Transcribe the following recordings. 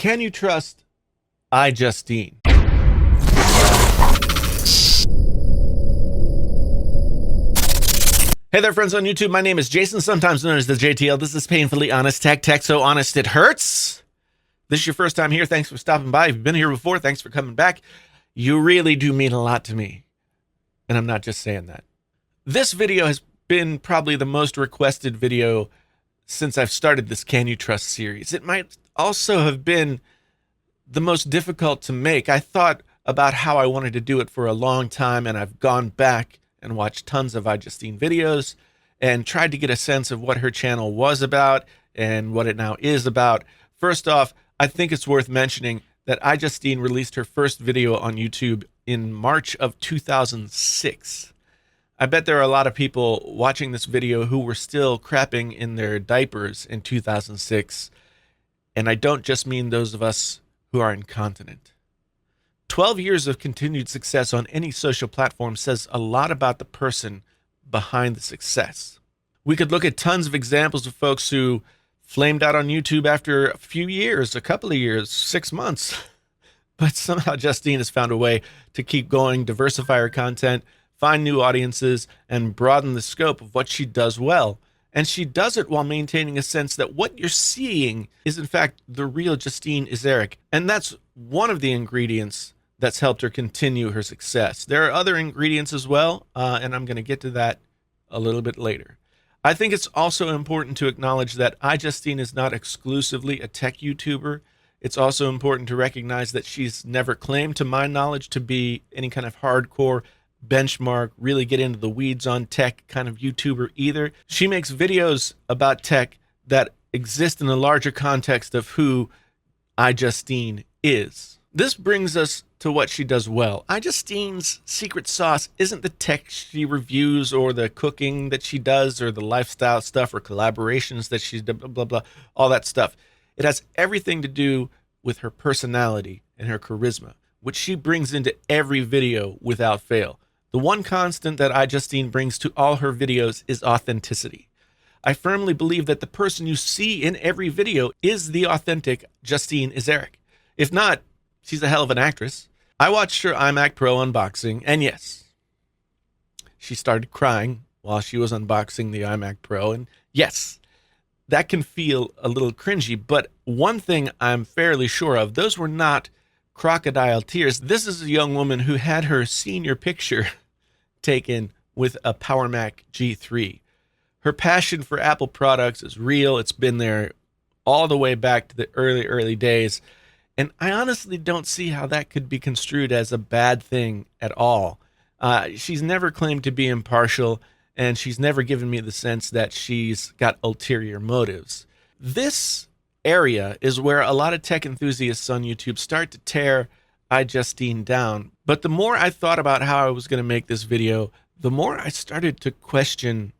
Can you trust iJustine? Hey there, friends on YouTube. My name is Jason, sometimes known as the JTL. This is Painfully Honest Tech, so honest it hurts. This is your first time here. Thanks for stopping by. If you've been here before, thanks for coming back. You really do mean a lot to me, and I'm not just saying that. This video has been probably the most requested video since I've started this Can You Trust series. It might also have been the most difficult to make. I thought about how I wanted to do it for a long time, and I've gone back and watched tons of iJustine videos and tried to get a sense of what her channel was about and what it now is about. First off, I think it's worth mentioning that iJustine released her first video on YouTube in March of 2006. I bet there are a lot of people watching this video who were still crapping in their diapers in 2006, and I don't just mean those of us who are incontinent. 12 years of continued success on any social platform says a lot about the person behind the success. We could look at tons of examples of folks who flamed out on YouTube after a few years, a couple of years, 6 months. But somehow Justine has found a way to keep going, diversify her content, find new audiences, and broaden the scope of what she does well. And she does it while maintaining a sense that what you're seeing is, in fact, the real Justine Iseric. And that's one of the ingredients that's helped her continue her success. There are other ingredients as well, and I'm going to get to that a little bit later. I think it's also important to acknowledge that iJustine is not exclusively a tech YouTuber. It's also important to recognize that she's never claimed, to my knowledge, to be any kind of hardcore benchmark, really get into the weeds on tech kind of YouTuber either. She makes videos about tech that exist in the larger context of who iJustine is. This brings us to what she does well. iJustine's secret sauce isn't the tech she reviews or the cooking that she does or the lifestyle stuff or collaborations that she's blah, blah, blah, all that stuff. It has everything to do with her personality and her charisma, which she brings into every video without fail. The one constant that iJustine brings to all her videos is authenticity. I firmly believe that the person you see in every video is the authentic Justine Iseric. If not, she's a hell of an actress. I watched her iMac Pro unboxing, and yes, she started crying while she was unboxing the iMac Pro, and yes, that can feel a little cringy, but one thing I'm fairly sure of, those were not crocodile tears. This is a young woman who had her senior picture taken with a Power Mac G3. Her passion for Apple products is real. It's been there all the way back to the early days. And I honestly don't see how that could be construed as a bad thing at all. She's never claimed to be impartial, and she's never given me the sense that she's got ulterior motives. This area is where a lot of tech enthusiasts on YouTube start to tear iJustine down. But the more I thought about how I was going to make this video, the more I started to question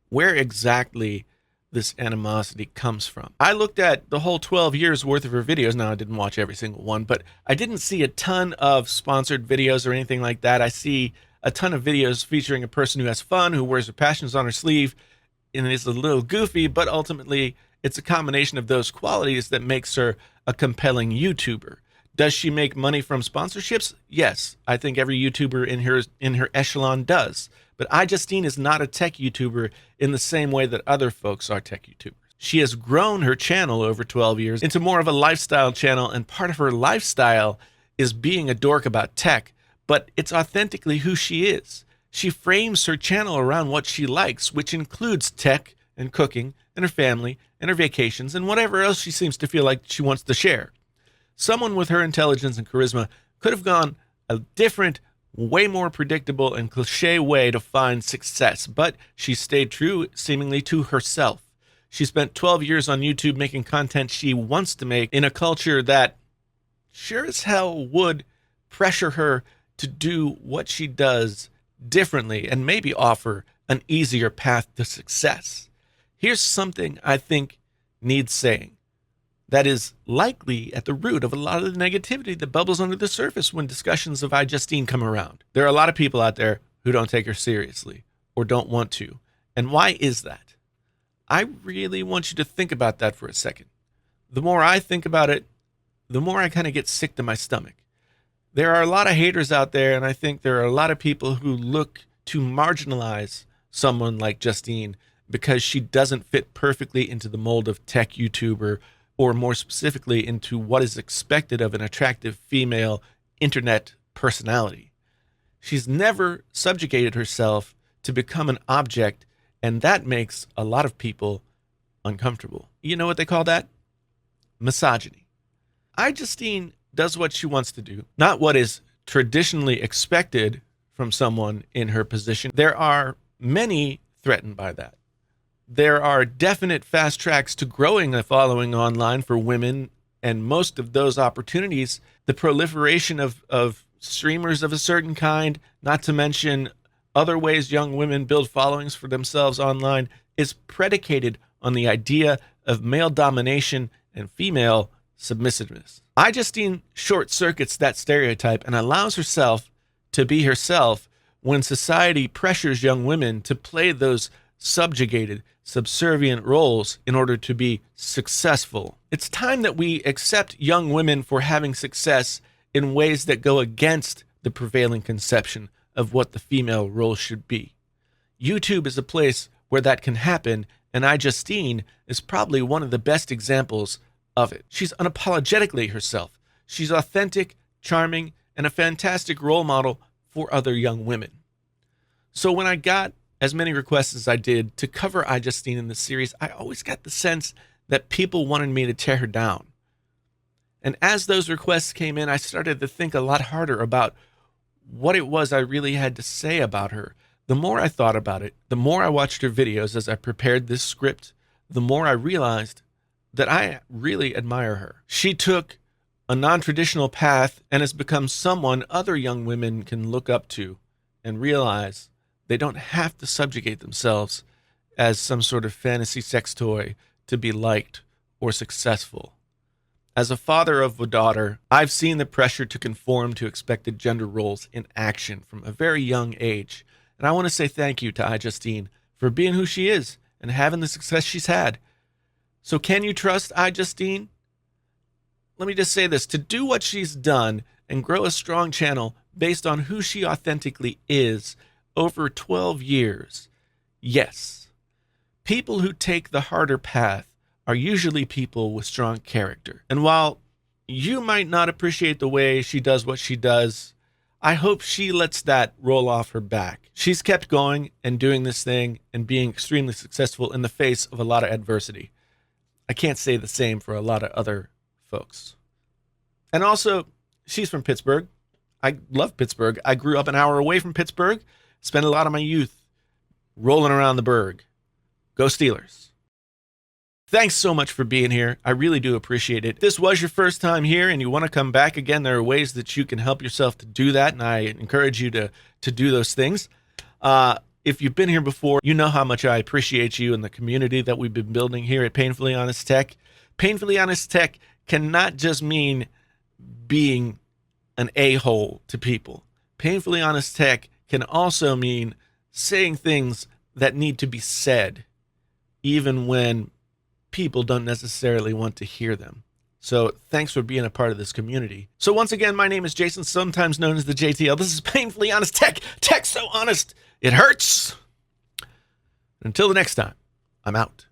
where exactly this animosity comes from. I looked at the whole 12 years worth of her videos. Now, I didn't watch every single one, but I didn't see a ton of sponsored videos or anything like that. I see a ton of videos featuring a person who has fun, who wears her passions on her sleeve, and is a little goofy, but ultimately it's a combination of those qualities that makes her a compelling YouTuber. Does she make money from sponsorships? Yes, I think every YouTuber in her echelon does. But iJustine is not a tech YouTuber in the same way that other folks are tech YouTubers. She has grown her channel over 12 years into more of a lifestyle channel, and part of her lifestyle is being a dork about tech, but it's authentically who she is. She frames her channel around what she likes, which includes tech and cooking and her family and her vacations and whatever else she seems to feel like she wants to share. Someone with her intelligence and charisma could have gone a different, way more predictable and cliche way to find success, but she stayed true seemingly to herself. She spent 12 years on YouTube making content she wants to make in a culture that sure as hell would pressure her to do what she does differently and maybe offer an easier path to success. Here's something I think needs saying that is likely at the root of a lot of the negativity that bubbles under the surface when discussions of iJustine come around. There are a lot of people out there who don't take her seriously or don't want to. And why is that? I really want you to think about that for a second. The more I think about it, the more I kind of get sick to my stomach. There are a lot of haters out there, and I think there are a lot of people who look to marginalize someone like Justine because she doesn't fit perfectly into the mold of tech YouTuber, or more specifically into what is expected of an attractive female internet personality. She's never subjugated herself to become an object, and that makes a lot of people uncomfortable. You know what they call that? Misogyny. iJustine does what she wants to do, not what is traditionally expected from someone in her position. There are many threatened by that. There are definite fast tracks to growing a following online for women, and most of those opportunities, the proliferation of streamers of a certain kind, not to mention other ways young women build followings for themselves online, is predicated on the idea of male domination and female submissiveness. iJustine short circuits that stereotype and allows herself to be herself when society pressures young women to play those subjugated, subservient roles in order to be successful. It's time that we accept young women for having success in ways that go against the prevailing conception of what the female role should be. YouTube is a place where that can happen, and iJustine is probably one of the best examples of it. She's unapologetically herself. She's authentic, charming, and a fantastic role model for other young women. So when I got as many requests as I did to cover iJustine in this series, I always got the sense that people wanted me to tear her down. And as those requests came in, I started to think a lot harder about what it was I really had to say about her. The more I thought about it, the more I watched her videos as I prepared this script, the more I realized that I really admire her. She took a non-traditional path and has become someone other young women can look up to and realize they don't have to subjugate themselves as some sort of fantasy sex toy to be liked or successful. As a father of a daughter, I've seen the pressure to conform to expected gender roles in action from a very young age. And I want to say thank you to iJustine for being who she is and having the success she's had. So can you trust iJustine? Let me just say this. To do what she's done and grow a strong channel based on who she authentically is over 12 years, yes. People who take the harder path are usually people with strong character. And while you might not appreciate the way she does what she does, I hope she lets that roll off her back. She's kept going and doing this thing and being extremely successful in the face of a lot of adversity. I can't say the same for a lot of other folks. And also, she's from Pittsburgh. I love Pittsburgh. I grew up an hour away from Pittsburgh, spent a lot of my youth rolling around the burg. Go Steelers. Thanks so much for being here. I really do appreciate it. If this was your first time here and you want to come back again, there are ways that you can help yourself to do that, and I encourage you to do those things. If you've been here before, you know how much I appreciate you and the community that we've been building here at Painfully Honest Tech. Painfully Honest Tech cannot just mean being an a-hole to people. Painfully Honest Tech can also mean saying things that need to be said, even when people don't necessarily want to hear them. So thanks for being a part of this community. So once again, my name is Jason, sometimes known as the JTL. This is Painfully Honest Tech. Tech so honest, it hurts. Until the next time, I'm out.